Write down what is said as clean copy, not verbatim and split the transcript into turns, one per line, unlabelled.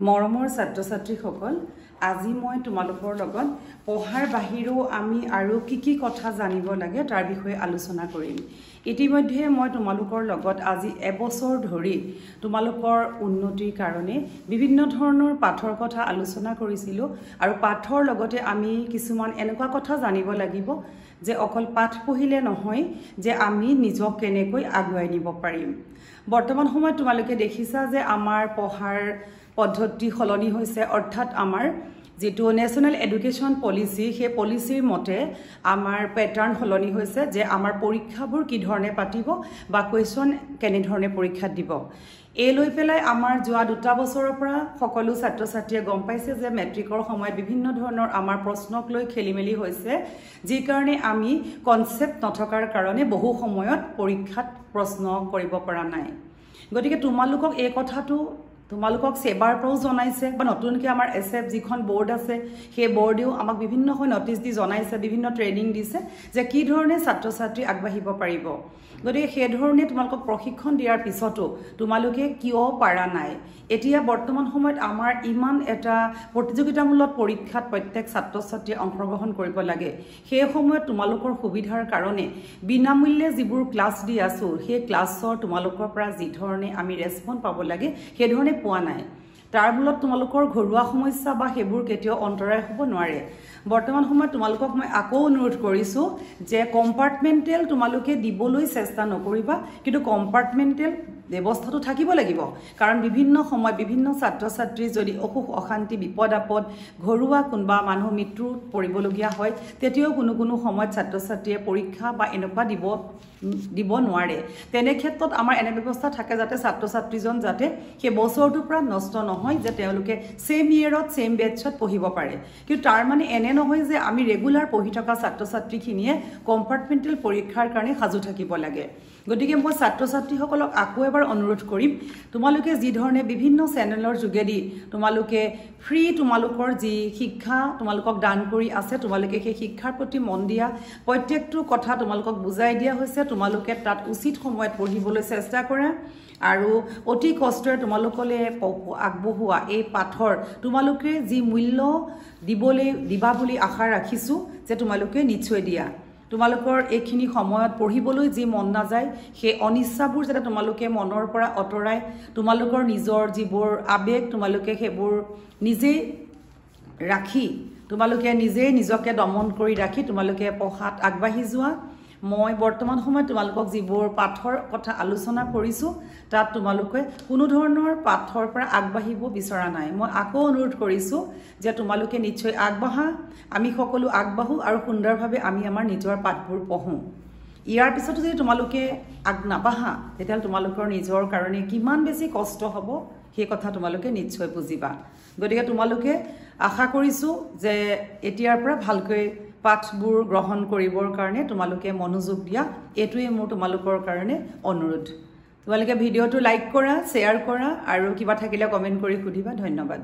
মৰমৰ ছাত্ৰ-ছাত্ৰীসকল আজি মই তোমালোকৰ লগত পঢ়াৰ বাহিৰেও আমি আৰু কি কথা জানিব লাগে তাৰ বিষয়ে আলোচনা কৰিম। ইতিমধ্যে মই তোমালোকৰ লগত আজি এবছৰ ধৰি তোমালোকৰ উন্নতিৰ কাৰণে বিভিন্ন ধৰণৰ পাঠৰ কথা আলোচনা কৰিছিলো আৰু পাঠৰ লগতে আমি কিছুমান এনেকুৱা কথা জানিব লাগিব যে অকল পাঠ পঢ়িলে নহয় যে আমি নিজক কেনেকৈ আগুৱাই নিব পাৰিম। বৰ্তমান সময়ত তোমালোকে দেখিছা যে আমাৰ পঢ়াৰ পদ্ধতি সলনি হৈছে, অৰ্থাৎ আমাৰ যেটো ন্যাশনাল এডুকেশন পলিসি সেই পলিসিৰ মতে আমাৰ প্যাটাৰ্ন সলনি হৈছে যে আমাৰ পৰীক্ষাবোৰ কি ধৰণে পাতিব বা কোৱেশ্চন কেনে ধৰণে পৰীক্ষা দিব। এই লৈ পেলাই আমাৰ যোৱা 2 বছৰৰ পৰা সকলো ছাত্ৰ-ছাত্ৰীয়ে গম পাইছে যে মেট্ৰিকৰ সময়ত বিভিন্ন ধৰণৰ আমাৰ প্ৰশ্নক লৈ খেলিমেলি হৈছে, যি কাৰণে আমি কনসেপ্ট নথকাৰ কাৰণে বহু সময়ত পৰীক্ষাত প্ৰশ্ন কৰিব পৰা নাই। গতিকে তোমালোকক এই কথাটো তোমালোকক সেবাৰ পৰাও জনাইছে বা নতুনকৈ আমাৰ এসএফ যিখন বোৰ্ড আছে সেই বোৰ্ডেও আমাক বিভিন্ন নটিচ দি জনাইছে, বিভিন্ন ট্ৰেইনিং দিছে যে কি ধৰণে ছাত্ৰ-ছাত্ৰী আগবাঢ়িব পাৰিব। গতিকে সেই ধৰণে তোমালোকক প্ৰশিক্ষণ দিয়াৰ পিছতো তোমালোকে কিয় পাৰা নাই। এতিয়া বৰ্তমান সময়ত আমাৰ ইমান এটা প্ৰতিযোগিতামূলক পৰীক্ষাত প্ৰত্যেক ছাত্ৰ-ছাত্ৰীয়ে অংশগ্ৰহণ কৰিব লাগে, সেই সময়ত তোমালোকৰ সুবিধাৰ কাৰণে বিনামূল্যে যিবোৰ ক্লাছ দি আছো সেই ক্লাছৰ তোমালোকৰ পৰা যি ধৰণে আমি ৰেসপন্স পাব লাগে সেই ধৰণে পোৱা নাই। তাৰ মূলত তোমালোকৰ ঘৰুৱা সমস্যা বা সেইবোৰ কেতিয়াও অন্তৰায় হ'ব নোৱাৰে। বৰ্তমান সময়ত তোমালোকক মই আকৌ অনুৰোধ কৰিছো যে কম্পাৰ্টমেন্টেল তোমালোকে দিবলৈ চেষ্টা নকৰিবা, কিন্তু কম্পাৰ্টমেন্টেল ব্যৱস্থাটো থাকিব লাগিব, কাৰণ বিভিন্ন সময় বিভিন্ন ছাত্ৰ-ছাত্ৰী যদি অসুখ অশান্তি বিপদ আপদ ঘৰুৱা কোনবা মানুহ মৃত্যু পৰিবলগীয়া হয় তেতিয়াও কোনো সময়ত ছাত্ৰ-ছাত্ৰীয়ে পৰীক্ষা বা এনেকুৱা দিব নোৱাৰে। তেনে ক্ষেত্ৰত আমাৰ এনে ব্যৱস্থা থাকে যাতে ছাত্ৰ-ছাত্ৰীজন যাতে সেই বছৰটোৰ পৰা নষ্ট নহয়, যে তেওঁলোকে সেম ইয়াৰত সেম বেটছত পঢ়িব পাৰে। কিন্তু তাৰ মানে এনে নহয় যে আমি ৰেগুলাৰ পঢ়ি থকা ছাত্ৰ-ছাত্ৰীখিনিয়ে কম্পাৰ্টমেন্টেল পৰীক্ষাৰ কাৰণে সাজু থাকিব লাগে। গতিকে মই ছাত্ৰ-ছাত্ৰীসকলক আকৌ এবাৰ অনুৰোধ কৰিম, তোমালোকে যি ধৰণে বিভিন্ন চেনেলৰ যোগেদি তোমালোকে ফ্ৰী তোমালোকৰ যি শিক্ষা তোমালোকক দান কৰি আছে, তোমালোকে সেই শিক্ষাৰ প্ৰতি মন দিয়া, প্ৰত্যেকটো কথা তোমালোকক বুজাই দিয়া হৈছে, তোমালোকে তাত উচিত সময়ত পঢ়িবলৈ চেষ্টা কৰা আৰু অতি কষ্টৰে তোমালোকলে আগবঢ়োৱা এই পাঠৰ তোমালোকে যি মূল্য দিবা বুলি আশা ৰাখিছো যে তোমালোকে নিশ্চয় দিয়া। তোমালোকৰ এইখিনি সময়ত পঢ়িবলৈ যি মন নাযায় সেই অনিচ্ছাবোৰ যাতে তোমালোকে মনৰ পৰা অতৰাই তোমালোকৰ নিজৰ যিবোৰ আবেগ তোমালোকে সেইবোৰ নিজে ৰাখি তোমালোকে নিজে নিজকে দমন কৰি ৰাখি তোমালোকে পঢ়াত আগবাঢ়ি যোৱা। মই বৰ্তমান সময়ত তোমালোকক যিবোৰ পাঠৰ কথা আলোচনা কৰিছো তাত তোমালোকে কোনো ধৰণৰ পাঠৰ পৰা আগবাঢ়িব বিচৰা নাই। মই আকৌ অনুৰোধ কৰিছো যে তোমালোকে নিশ্চয় আগবাঢ়া, আমি সকলো আগবাঢ়ো আৰু সুন্দৰভাৱে আমি আমাৰ নিজৰ পাঠবোৰ পঢ়ো। ইয়াৰ পিছতো যদি তোমালোকে নাবাঢ়া তেতিয়াহ'লে তোমালোকৰ নিজৰ কাৰণে কিমান বেছি কষ্ট হ'ব সেই কথা তোমালোকে নিশ্চয় বুজিবা। গতিকে তোমালোকে আশা কৰিছো যে এতিয়াৰ পৰা ভালকৈ পাঠবোৰ গ্ৰহণ কৰিবৰ কাৰণে তোমালোকে মনোযোগ দিয়া, এইটোৱে মোৰ তোমালোকৰ কাৰণে অনুৰোধ। তোমালোকে ভিডিঅ'টো লাইক কৰা, শ্বেয়াৰ কৰা আৰু কিবা থাকিলে কমেন্ট কৰি সুধিবা। ধন্যবাদ।